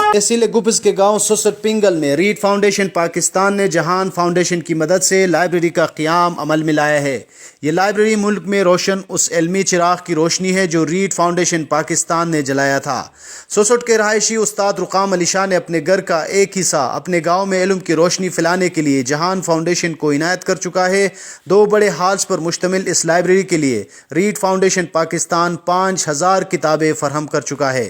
तहसील गुब्स के गांव सुसट पिंगल में रीड फाउंडेशन पाकिस्तान ने जहान फाउंडेशन की मदद से लाइब्रेरी का क़याम अमल में लाया है। ये लाइब्रेरी मुल्क में रोशन उस इल्मी चिराग की रोशनी है जो रीड फाउंडेशन पाकिस्तान ने जलाया था। सुसट के रहायशी उस्ताद रुकाम अली शाह ने अपने घर का एक हिस्सा अपने गाँव में इल्म की रोशनी फैलाने के लिए जहान फाउंडेशन को इनायत कर चुका है। 2 बड़े हॉल्स पर मुश्तमिल इस लाइब्रेरी के लिए रीड फाउंडेशन पाकिस्तान 5000 किताबें फराहम कर चुका है।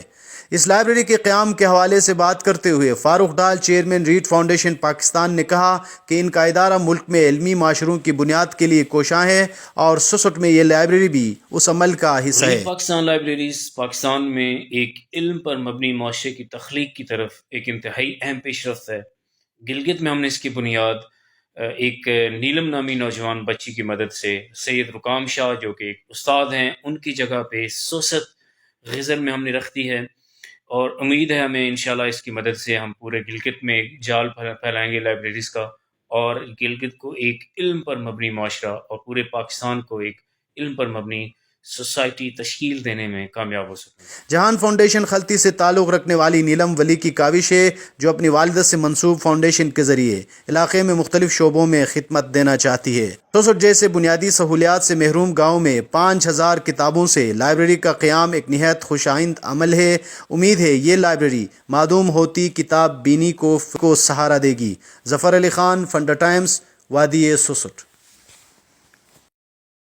इस लाइब्रेरी के क़याम के हवाले से बात करते हुए फारूक डाल चेयरमैन रीड फाउंडेशन पाकिस्तान ने कहा कि इनका इदारा मुल्क में इल्मी माशरों की बुनियाद के लिए कोशां है और सुसट में ये लाइब्रेरी भी उस अमल का हिस्सा है। पाकिस्तान लाइब्रेरीज पाकिस्तान में एक इल्म पर मबनी माशरे की तख्लीक की तरफ एक इंतहाई अहम पेशरफ्त है। गिलगित में हमने इसकी बुनियाद एक नीलम नामी नौजवान बच्ची की मदद से सैयद रुकाम शाह जो कि एक उस्ताद हैं उनकी जगह पे सुसत ग़ज़ल में हमने रख दी है और उम्मीद है हमें इंशाल्लाह इसकी मदद से हम पूरे गिलगित में एक जाल फैलाएंगे लाइब्रेरीज़ का और गिलगित को एक इल्म पर मबनी माशरा और पूरे पाकिस्तान को एक इल्म पर मबनी सोसाइटी तश्कील देने में कामयाब हो सकें। जहान फाउंडेशन खलती से ताल्लुक़ रखने वाली नीलम वली की काविश है जो अपनी वालिदा से मंसूब फाउंडेशन के ज़रिए इलाक़े में मुख्तलिफ शोबों में खिदमत देना चाहती है। सुसट जैसे बुनियादी सहूलियात से महरूम गाँव में 5000 किताबों से लाइब्रेरी का क़याम एक निहायत खुशाइंद अमल है। उम्मीद है ये लाइब्रेरी मादूम होती किताब बीनी को सहारा देगी। ज़फ़र अली ख़ान, फंडा टाइम्स, वादी सुसट।